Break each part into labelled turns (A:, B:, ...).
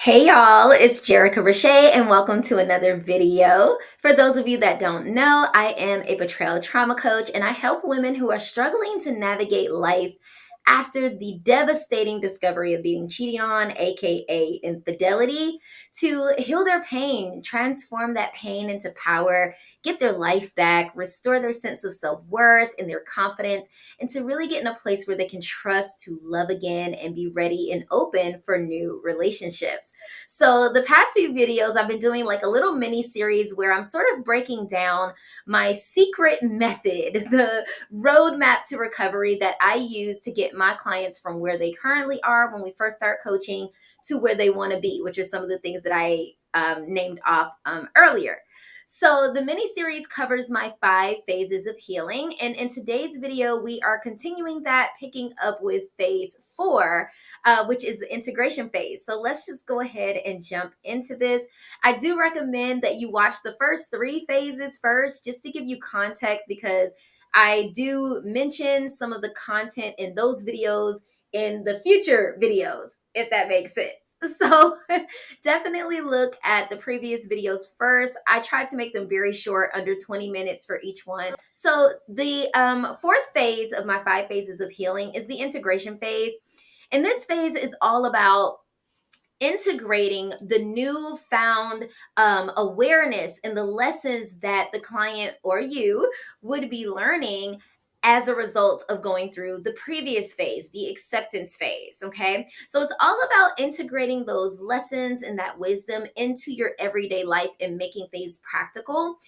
A: Hey y'all, it's Jerica Richey, and welcome to another video. For those of you that don't know, I am a betrayal trauma coach, and I help women who are struggling to navigate life after the devastating discovery of being cheated on, aka infidelity, to heal their pain, transform that pain into power, get their life back, restore their sense of self-worth and their confidence, and to really get in a place where they can trust to love again and be ready and open for new relationships. So the past few videos, I've been doing like a little mini series where I'm sort of breaking down my secret method, the roadmap to recovery that I use to get my clients from where they currently are when we first start coaching to where they want to be, which are some of the things that I named off earlier. So the mini series covers my 5 phases of healing. And in today's video, we are continuing that, picking up with phase 4, which is the integration phase. So let's just go ahead and jump into this. I do recommend that you watch the first 3 phases first, just to give you context, because I do mention some of the content in those videos in the future videos, if that makes sense. So definitely look at the previous videos first. I tried to make them very short, under 20 minutes for each one. So the fourth phase of my 5 phases of healing is the integration phase. And this phase is all about integrating the newfound awareness and the lessons that the client or you would be learning as a result of going through the previous phase, the acceptance phase. Okay. So it's all about integrating those lessons and that wisdom into your everyday life and making things practical.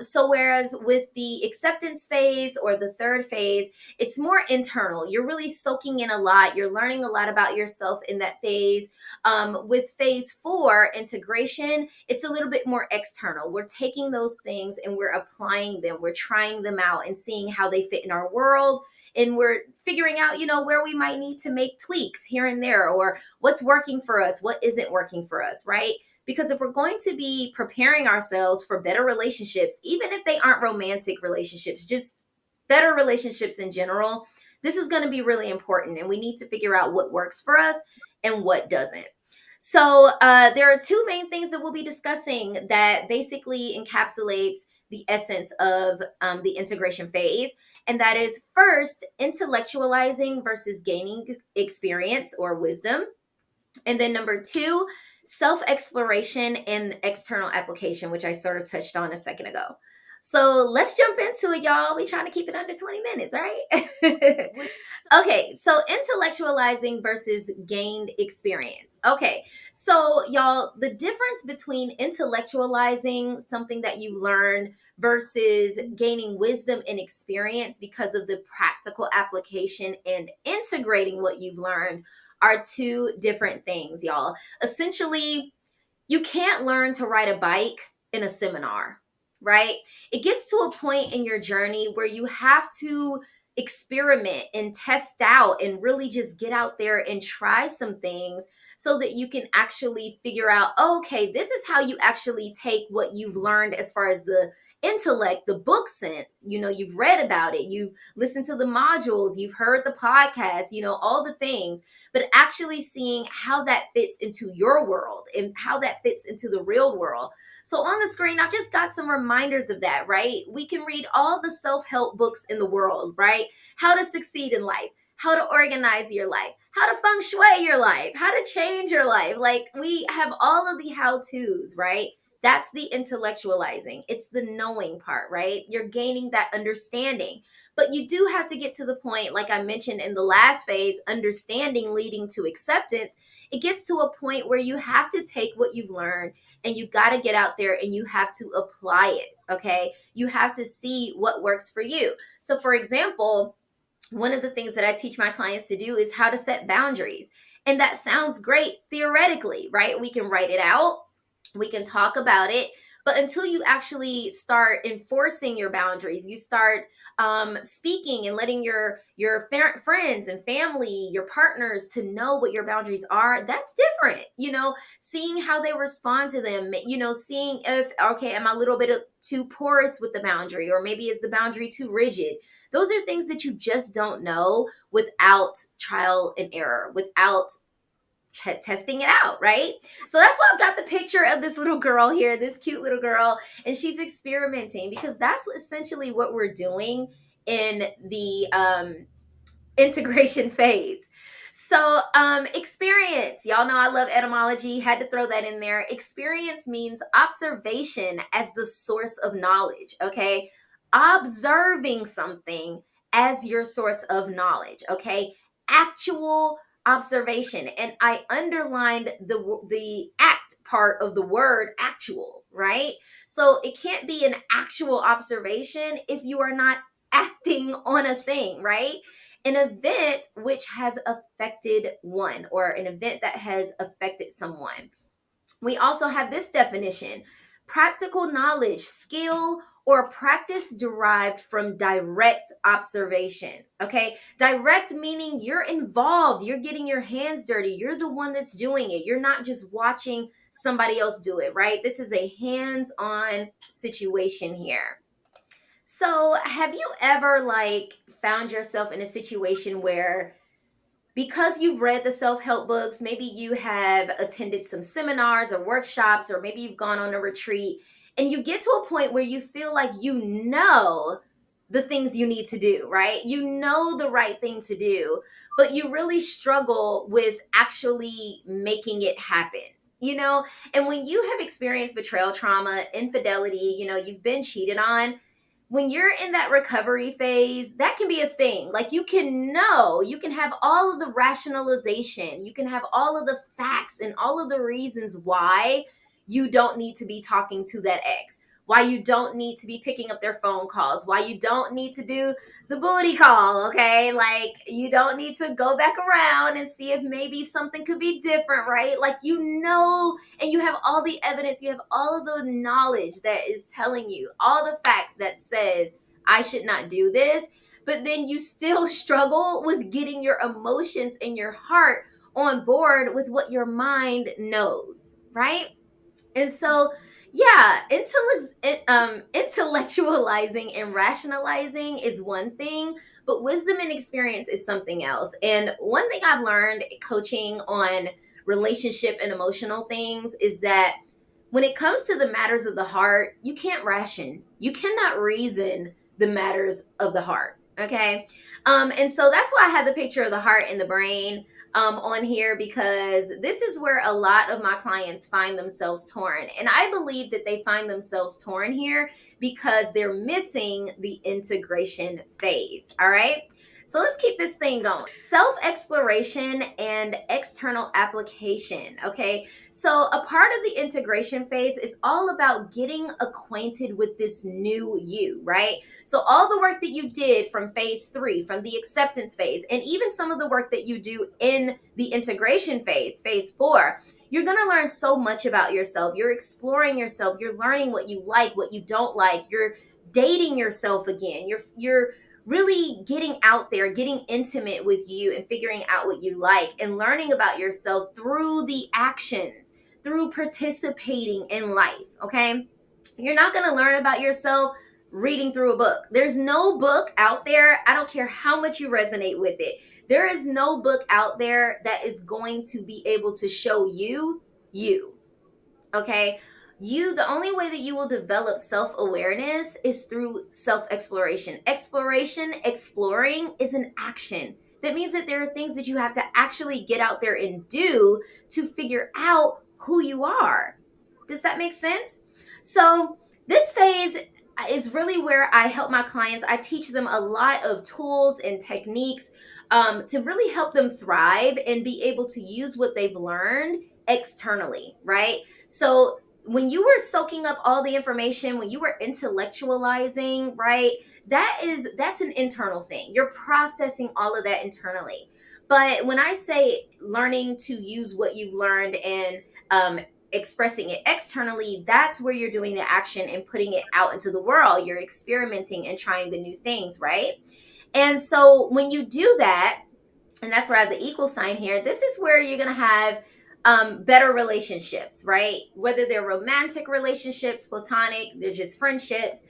A: So, whereas with the acceptance phase or the third phase, it's more internal. You're really soaking in a lot, you're learning a lot about yourself in that phase. With phase 4, integration, it's a little bit more external. We're taking those things and we're applying them. We're trying them out and seeing how they fit in our world. And we're figuring out, where we might need to make tweaks here and there, or what's working for us, what isn't working for us, right? Because if we're going to be preparing ourselves for better relationships, even if they aren't romantic relationships, just better relationships in general, this is going to be really important. And we need to figure out what works for us and what doesn't. So there are 2 main things that we'll be discussing that basically encapsulates the essence of the integration phase. And that is, first, intellectualizing versus gaining experience or wisdom. And then number 2, self-exploration and external application, which I sort of touched on a second ago. So let's jump into it, y'all. We trying to keep it under 20 minutes, right? Okay, so intellectualizing versus gained experience. Okay, so y'all, the difference between intellectualizing something that you learn versus gaining wisdom and experience because of the practical application and integrating what you've learned are 2 different things, y'all. Essentially, you can't learn to ride a bike in a seminar, right? It gets to a point in your journey where you have to experiment and test out and really just get out there and try some things so that you can actually figure out, oh, okay, this is how you actually take what you've learned as far as the intellect, the book sense. You've read about it, you've listened to the modules, you've heard the podcast, all the things, but actually seeing how that fits into your world and how that fits into the real world. So on the screen, I've just got some reminders of that, right? We can read all the self-help books in the world, right? How to succeed in life, how to organize your life, how to feng shui your life, how to change your life. Like, we have all of the how-tos, right? That's the intellectualizing. It's the knowing part, right? You're gaining that understanding. But you do have to get to the point, like I mentioned in the last phase, understanding leading to acceptance. It gets to a point where you have to take what you've learned and you got to get out there and you have to apply it. Okay. You have to see what works for you. So, for example, one of the things that I teach my clients to do is how to set boundaries. And that sounds great theoretically, right? We can write it out, we can talk about it, but until you actually start enforcing your boundaries, you start speaking and letting your friends and family, your partners, to know what your boundaries are. That's different. Seeing how they respond to them. Seeing if, okay, am I a little bit too porous with the boundary, or maybe is the boundary too rigid? Those are things that you just don't know without trial and error, without testing it out, right? So that's why I've got the picture of this little girl here, this cute little girl, and she's experimenting because that's essentially what we're doing in the integration phase. So, experience. Y'all know I love etymology, had to throw that in there. Experience means observation as the source of knowledge, okay? Observing something as your source of knowledge, okay? Actual observation. And I underlined the act part of the word actual, right? So it can't be an actual observation if you are not acting on a thing, right? An event which has affected one, or an event that has affected someone. We also have this definition: practical knowledge, skill, or practice derived from direct observation. Okay, direct meaning you're involved, you're getting your hands dirty, you're the one that's doing it, you're not just watching somebody else do it, right? This is a hands on situation here. So, have you ever found yourself in a situation where, because you've read the self-help books, maybe you have attended some seminars or workshops, or maybe you've gone on a retreat, and you get to a point where you feel like you know the things you need to do, right? You know the right thing to do, but you really struggle with actually making it happen. You know, and when you have experienced betrayal trauma, infidelity, you've been cheated on, when you're in that recovery phase, that can be a thing. Like, you can have all of the rationalization, you can have all of the facts and all of the reasons why you don't need to be talking to that ex, why you don't need to be picking up their phone calls, why you don't need to do the booty call, okay? Like, you don't need to go back around and see if maybe something could be different, right? Like, and you have all the evidence, you have all of the knowledge that is telling you all the facts that says I should not do this, but then you still struggle with getting your emotions and your heart on board with what your mind knows, right? And so, yeah, intellectualizing and rationalizing is one thing, but wisdom and experience is something else. And one thing I've learned coaching on relationship and emotional things is that when it comes to the matters of the heart, you can't ration. You cannot reason the matters of the heart. Okay. And so that's why I have the picture of the heart and the brain on here, because this is where a lot of my clients find themselves torn. And I believe that they find themselves torn here because they're missing the integration phase. All right. So let's keep this thing going. Self exploration and external application. Okay. So a part of the integration phase is all about getting acquainted with this new you, right? So all the work that you did from phase 3, from the acceptance phase, and even some of the work that you do in the integration phase, phase 4, you're going to learn so much about yourself. You're exploring yourself. You're learning what you like, what you don't like. You're dating yourself again. You're really getting out there, getting intimate with you and figuring out what you like and learning about yourself through the actions, through participating in life, okay? You're not going to learn about yourself reading through a book. There's no book out there, I don't care how much you resonate with it. There is no book out there that is going to be able to show you. Okay, the only way that you will develop self-awareness is through self-exploration. Exploring is an action. That means that there are things that you have to actually get out there and do to figure out who you are. Does that make sense? So this phase is really where I help my clients. I teach them a lot of tools and techniques to really help them thrive and be able to use what they've learned externally, right? So when you were soaking up all the information, when you were intellectualizing, right, that's an internal thing. You're processing all of that internally. But when I say learning to use what you've learned and expressing it externally, that's where you're doing the action and putting it out into the world. You're experimenting and trying the new things, right? And so when you do that, and that's where I have the equal sign here, this is where you're going to have better relationships, right? Whether they're romantic relationships, platonic, they're just friendships,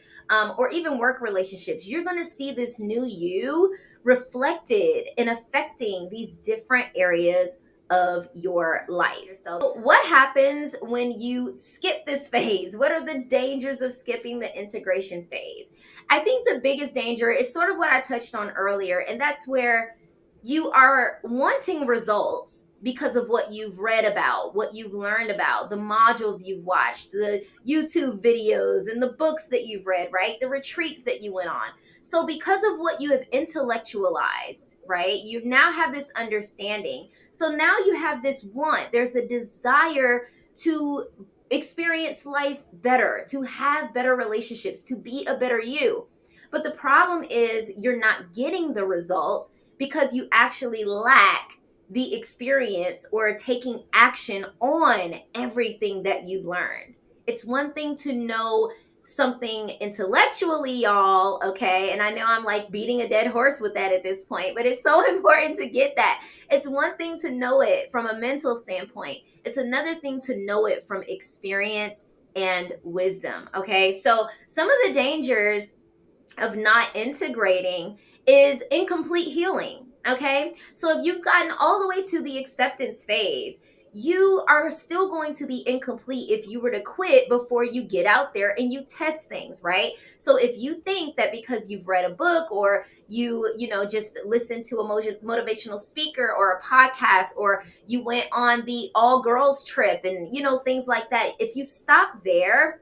A: or even work relationships. You're going to see this new you reflected and affecting these different areas of your life. So, what happens when you skip this phase? What are the dangers of skipping the integration phase? I think the biggest danger is sort of what I touched on earlier, and that's where you are wanting results because of what you've read about, what you've learned about, the modules you've watched, the YouTube videos, and the books that you've read, right? The retreats that you went on. So, because of what you have intellectualized, right, you now have this understanding. So, now you have this want, there's a desire to experience life better, to have better relationships, to be a better you. But the problem is you're not getting the results because you actually lack the experience or taking action on everything that you've learned. It's one thing to know something intellectually, y'all, okay? And I know I'm like beating a dead horse with that at this point, but it's so important to get that. It's one thing to know it from a mental standpoint, it's another thing to know it from experience and wisdom, okay? So, some of the dangers of not integrating is incomplete healing. Okay. So if you've gotten all the way to the acceptance phase, you are still going to be incomplete if you were to quit before you get out there and you test things, right? So if you think that because you've read a book or just listen to a motivational speaker or a podcast or you went on the all girls trip and things like that, if you stop there,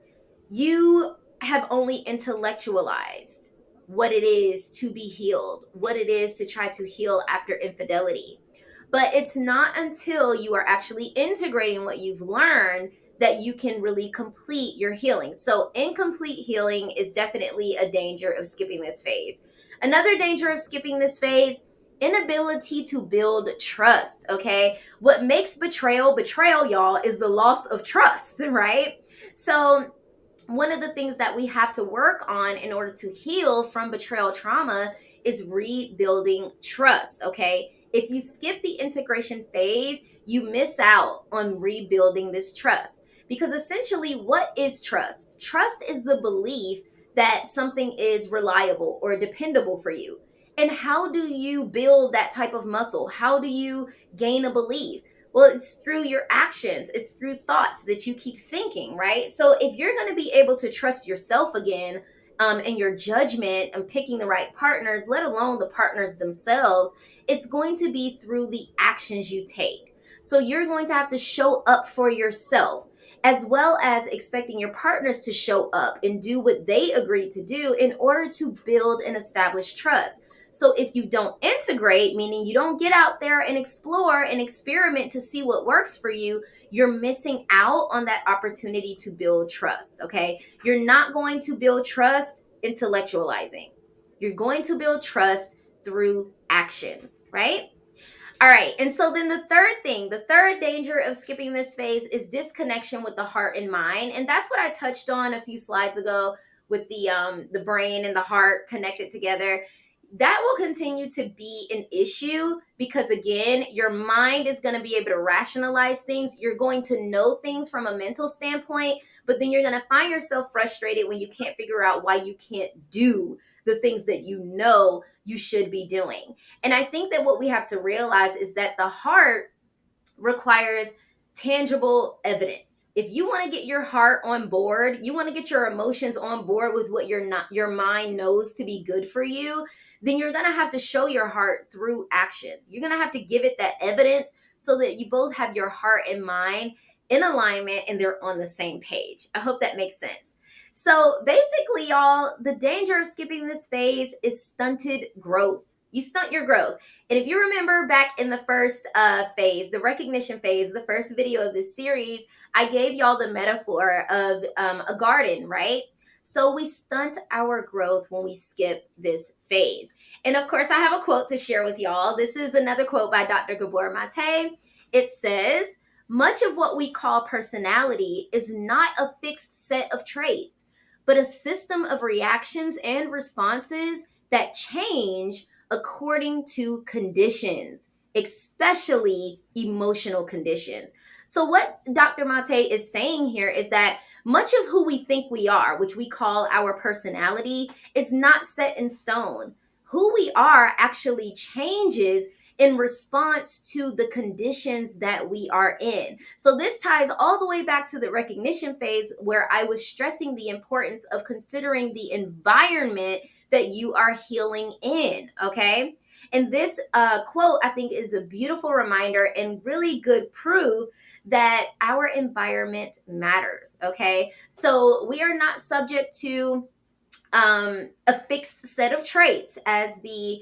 A: you have only intellectualized what it is to be healed, what it is to try to heal after infidelity. But it's not until you are actually integrating what you've learned that you can really complete your healing. So, incomplete healing is definitely a danger of skipping this phase. Another danger of skipping this phase, inability to build trust, okay? What makes betrayal, y'all, is the loss of trust, right? So, one of the things that we have to work on in order to heal from betrayal trauma is rebuilding trust, okay? If you skip the integration phase, you miss out on rebuilding this trust. Because essentially, what is trust? Trust is the belief that something is reliable or dependable for you. And how do you build that type of muscle? How do you gain a belief? Well, it's through your actions, it's through thoughts that you keep thinking, right? So if you're going to be able to trust yourself again, and your judgment and picking the right partners, let alone the partners themselves, it's going to be through the actions you take. So you're going to have to show up for yourself, as well as expecting your partners to show up and do what they agreed to do in order to build and establish trust. So if you don't integrate, meaning you don't get out there and explore and experiment to see what works for you, you're missing out on that opportunity to build trust, okay? You're not going to build trust intellectualizing. You're going to build trust through actions, right? All right. And so then the third danger of skipping this phase is disconnection with the heart and mind. And that's what I touched on a few slides ago with the brain and the heart connected together. That will continue to be an issue because again, your mind is going to be able to rationalize things. You're going to know things from a mental standpoint, but then you're going to find yourself frustrated when you can't figure out why you can't do the things that you know you should be doing. And I think that what we have to realize is that the heart requires tangible evidence. If you want to get your heart on board, you want to get your emotions on board with what your mind knows to be good for you, then you're going to have to show your heart through actions. You're going to have to give it that evidence so that you both have your heart and mind in alignment and they're on the same page. I hope that makes sense. So basically, y'all, the danger of skipping this phase is stunted growth. You stunt your growth. And if you remember back in the first phase, the recognition phase, the first video of this series, I gave y'all the metaphor of a garden, right? So we stunt our growth when we skip this phase. And of course, I have a quote to share with y'all. This is another quote by Dr. Gabor Mate. It says, much of what we call personality is not a fixed set of traits, but a system of reactions and responses that change according to conditions, especially emotional conditions. So, what Dr. Mate is saying here is that much of who we think we are, which we call our personality, is not set in stone. Who we are actually changes in response to the conditions that we are in. So this ties all the way back to the recognition phase where I was stressing the importance of considering the environment that you are healing in, okay? And this quote, I think, is a beautiful reminder and really good proof that our environment matters, okay? So we are not subject to a fixed set of traits, as the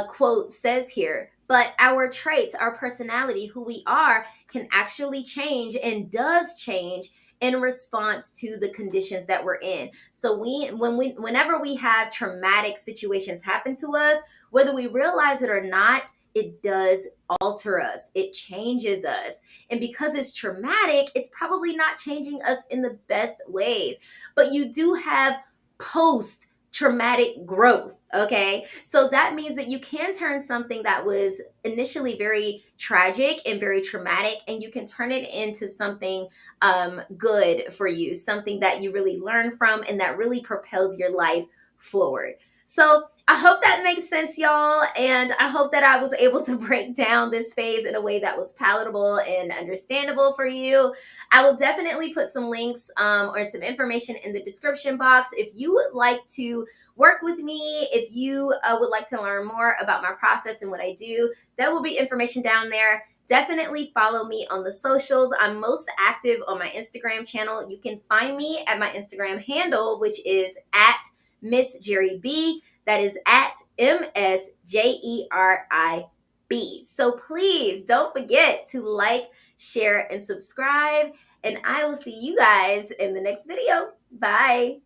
A: quote says here. But our traits, our personality, who we are, can actually change and does change in response to the conditions that we're in. So whenever we have traumatic situations happen to us, whether we realize it or not, it does alter us. It changes us. And because it's traumatic, it's probably not changing us in the best ways. But you do have post traumatic growth. Okay. So that means that you can turn something that was initially very tragic and very traumatic, and you can turn it into something good for you, something that you really learn from and that really propels your life forward. So I hope that makes sense, y'all. And I hope that I was able to break down this phase in a way that was palatable and understandable for you. I will definitely put some links or some information in the description box. If you would like to work with me, if you would like to learn more about my process and what I do, there will be information down there. Definitely follow me on the socials. I'm most active on my Instagram channel. You can find me at my Instagram handle, which is at Miss Jerry B. That is at MSJERIB. So please don't forget to like, share, and subscribe. And I will see you guys in the next video. Bye.